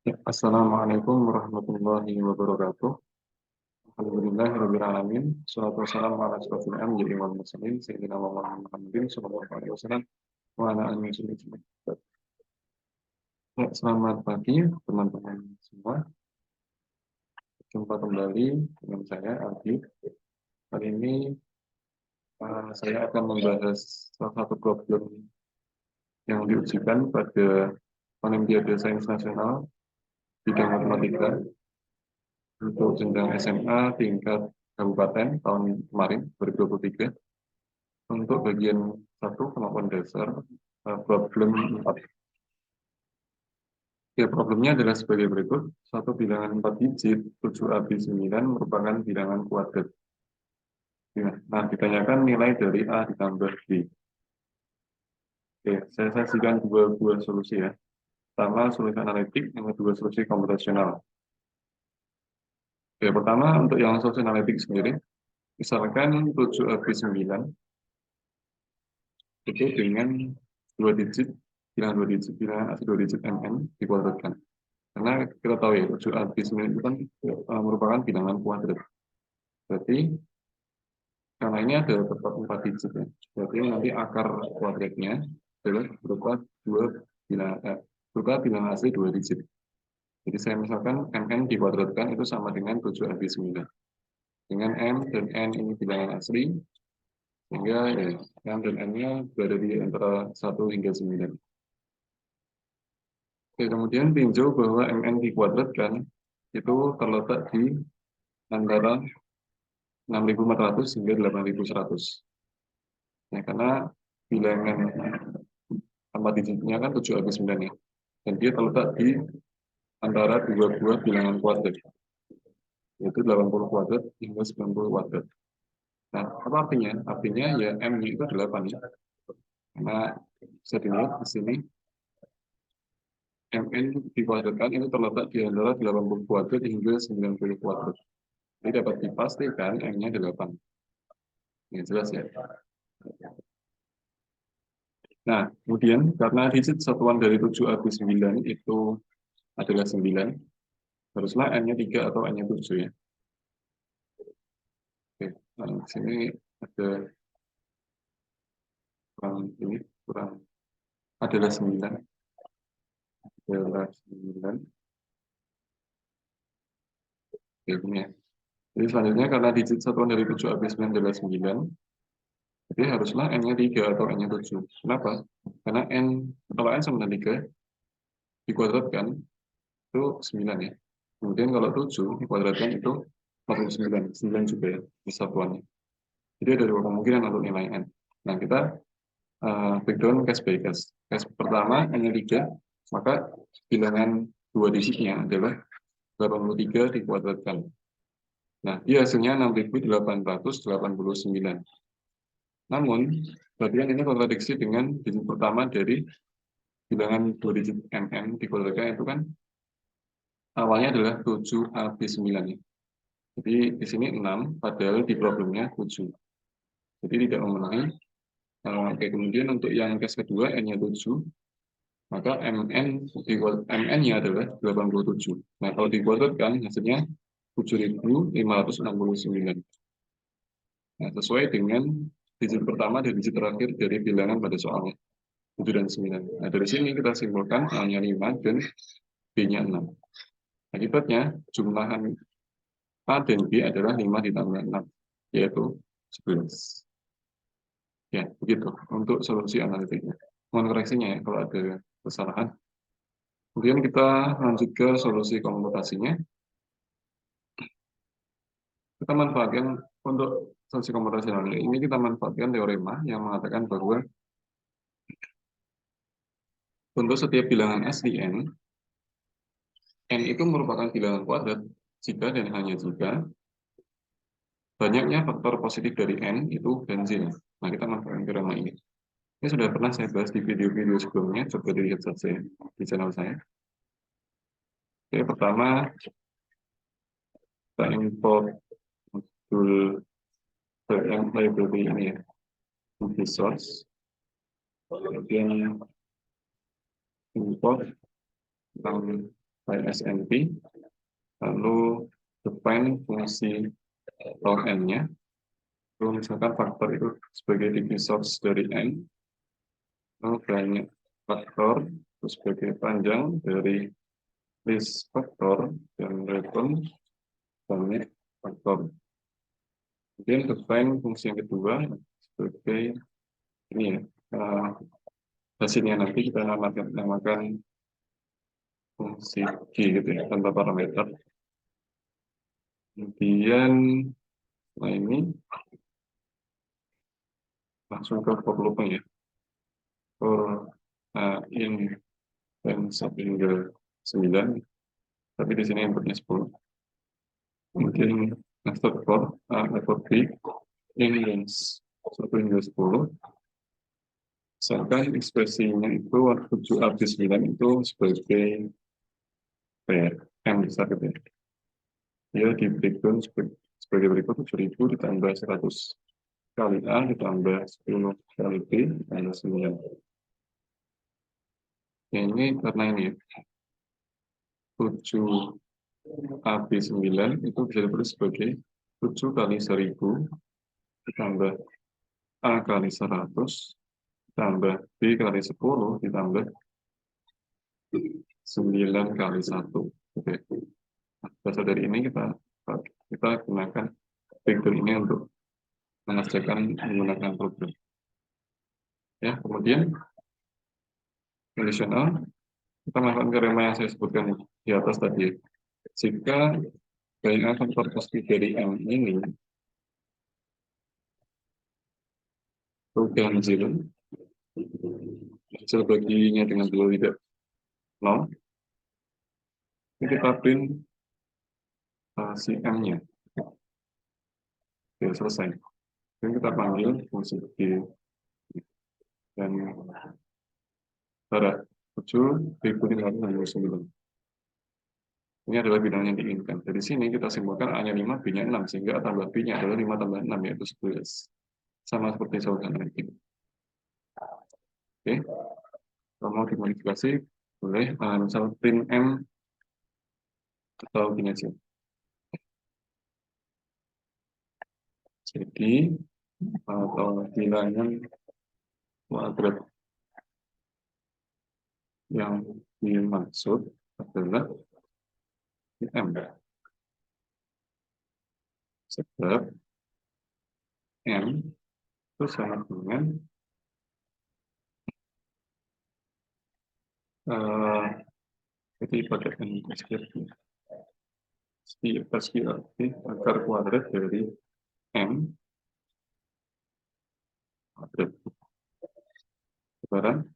Ya, Assalamualaikum warahmatullahi wabarakatuh. Alhamdulillahirrahmanirrahim. Salatu wassalamu ala asyrofil anbiya'i wal mursalin sayyidina wa maulana Muhammadin sallallahu alaihi wasallam wa ala alihi wasallam. Ya, selamat pagi teman-teman semua. Jumpa kembali dengan saya Aldi. Kali ini saya akan membahas salah satu problem yang diujikan pada Olimpiade Sains Nasional bidang matematika untuk jenjang SMA tingkat kabupaten tahun kemarin 2023. Untuk bagian satu kemampuan dasar problem 4. Ya, problemnya adalah sebagai berikut. Satu bilangan 4 digit 7AB9 merupakan bilangan kuadrat. Ya, nah, ditanyakan nilai dari A ditambah B. Oke, saya saksikan dua buah solusi ya. Pertama solusi analitik, yang kedua solusi komputasional. Oke, pertama untuk yang solusi analitik sendiri, misalkan 7AB9 itu dengan 2 digit, bilangan asli 2 digit MN dikuadratkan. Karena kita tahu ya, 7AB9 itu kan merupakan bilangan kuadrat. Berarti, karena ini ada tetap 4 digit ya. Berarti nanti akar kuadratnya adalah berupa bilangan asli 2 digit. Jadi saya misalkan MN dikuadratkan itu sama dengan 7AB9. Dengan M dan N ini bilangan asli, sehingga ya, M dan N-nya berada di antara 1 hingga 9. Oke, kemudian tinjau bahwa MN dikuadratkan itu terletak di antara 6.400 hingga 8.100. Ya, karena bilangan 4 digitnya kan 7 AB9 ya. Dan dia terletak di antara dua buah bilangan kuadrat, yaitu 80 kuadrat hingga 90 kuadrat. Nah, apa artinya? Artinya ya M-nya itu 8 ya. Karena bisa dilihat di sini MN dikuadratkan itu terletak di antara 80 kuadrat hingga 90 kuadrat. Jadi dapat dipastikan M-nya 8. Ini jelas ya. Nah, kemudian karena digit satuan dari 7AB9 itu adalah 9, haruslah N-nya 3 atau N-nya 7 ya. Oke, nah, di sini ada kurang adalah 9. Adalah 9. Oke, ini ya. Jadi selanjutnya karena digit satuan dari 7AB9 adalah 9, jadi haruslah N-nya 3 atau N-nya 7. Kenapa? Karena kalau N sama dengan 3 dikuadratkan itu 9 ya. Kemudian kalau 7 dikuadratkan itu 49, 9 juga ya di satuannya. Jadi ada dua kemungkinan untuk nilai N. Nah, kita breakdown case by case. Case pertama N-nya 3, maka bilangan 2 digitnya adalah 83 dikuadratkan. Nah, dia hasilnya 6.889. Namun, bagian ini kontradiksi dengan digit pertama dari bilangan 2 digit MN dikuadratkan itu kan awalnya adalah 7AB9. Jadi di sini 6, padahal di problemnya 7. Jadi tidak memenuhi. Oke, kemudian untuk yang case kedua, N-nya 7, maka MN-nya adalah 87. Nah, kalau dikuadratkan hasilnya 7.569. Nah, sesuai dengan digit pertama dan digit terakhir dari bilangan pada soalnya, 7 dan 9. Nah, dari sini kita simpulkan A-nya 5 dan B-nya 6. Akibatnya, jumlahan A dan B adalah 5 ditambah 6, yaitu 11. Ya, begitu untuk solusi analitiknya. Mohon koreksinya ya kalau ada kesalahan. Kemudian kita lanjut ke solusi komputasinya. Kita manfaatkan untuk solusi komputasional ini, kita manfaatkan teorema yang mengatakan bahwa untuk setiap bilangan S di N itu merupakan bilangan kuadrat jika dan hanya jika banyaknya faktor positif dari N itu ganjil. Nah, kita manfaatkan teorema ini. Ini sudah pernah saya bahas di video-video sebelumnya, coba dilihat saja di channel saya. Oke, pertama kita import modul yang library ini ya, multi source. Kemudian import tentang by SNP, lalu define fungsi tau n-nya. Lalu misalkan faktor itu sebagai divisor dari n, lalu banyak faktor itu sebagai panjang dari list faktor dan return banyak faktor. Kemudian define fungsi yang kedua sebagai ini ya, hasilnya nanti kita namakan fungsi G gitu ya, tanpa parameter. Kemudian nah ini langsung ke for loop-nya ya. For in dan sampai hingga 9, tapi di sini inputnya 10. Kemudian nested for B in range 1 hingga 10. Misalkan ekspresinya itu waktu 7 AB9 itu sebagai M besar gitu ya. Dia di breakdown sebagai berikut: 7.000 ditambah 100 kali A ditambah 10 kali B ditambah 9. Ini karena ini 7 AB9 itu bisa ditulis sebagai 7 kali 1000 ditambah A kali 100 ditambah B kali 10 ditambah 9 kali 1. Oke. Nah, dasar dari ini kita gunakan vektor ini untuk mengerjakan menggunakan program. Ya, kemudian conditional, kita melakukan teorema yang saya sebutkan di atas tadi. Jika banyak faktor positif dari M ini ganjil, hasil baginya dengan dua tidak 0, ini kita print si M-nya. Oke, selesai. Dan kita panggil fungsi G dan pada 7 9. Ini adalah bidang yang diinginkan. Dari sini kita simpulkan A-nya 5, B-nya 6, sehingga A tambah B-nya adalah 5 tambah 6, yaitu 11. Sama seperti saudara ini. Oke, kalau mau dimodifikasi, boleh. Misal print M atau gini aja. Jadi, atau bilangan kuadrat yang dimaksud adalah M. Sebab M itu sama dengan jadi pakai N SQRT akar kuadrat dari M kuadrat. Sekarang,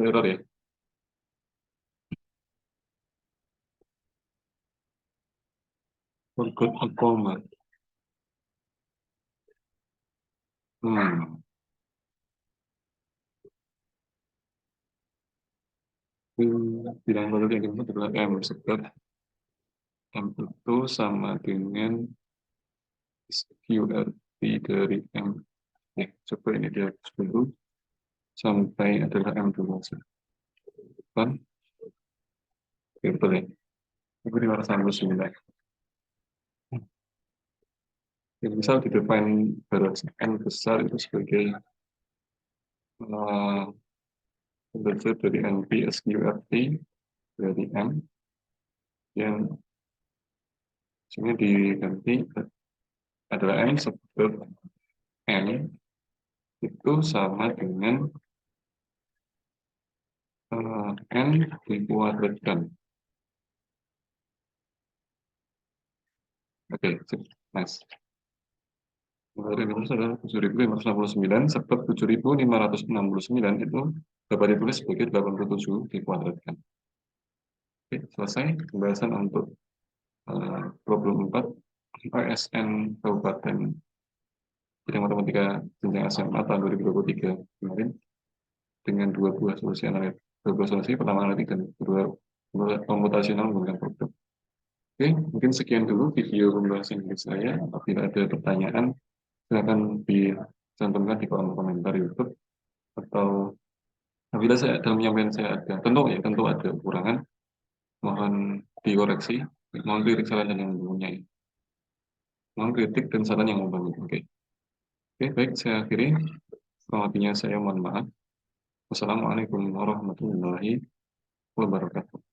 error ya. Forgot a comma. Bilangan kuadrat yang dimaksud adalah M. Sebab M itu sama dengan SQRT dari M. Ya, coba ini dia dulu sampai adalah M dulu. Kan? Betul ya. Itu di mana sampai 9. Yang misal didefine baris N besar itu sebagai belajar dari NP SQRT dari M yang sini diganti adalah M sebab N itu sama dengan N dikuadratkan. Oke, nice. Dari itu adalah 7.569 sebab 7.569 itu dapat ditulis sebagai 87 dikuadratkan. Oke, selesai pembahasan untuk problem 4 OSN Kabupaten Bidang Matematika Jenjang SMA tahun 2023 kemarin dengan dua buah solusi analitik. Dua buah solusi, pertama analitik dan kedua komputasional menggunakan program. Oke, mungkin sekian dulu video pembahasan dari saya. Apabila ada pertanyaan, silakan dicantumkan di kolom komentar YouTube atau Apabila dalam penyampaian saya ada, tentu ada kekurangan, mohon dikoreksi, mohon kritik saran dan yang mempunyai, mohon kritik dan saran yang membangun. Oke, oke, baik, saya akhiri. Kurang lebihnya saya mohon maaf. Wassalamualaikum warahmatullahi wabarakatuh.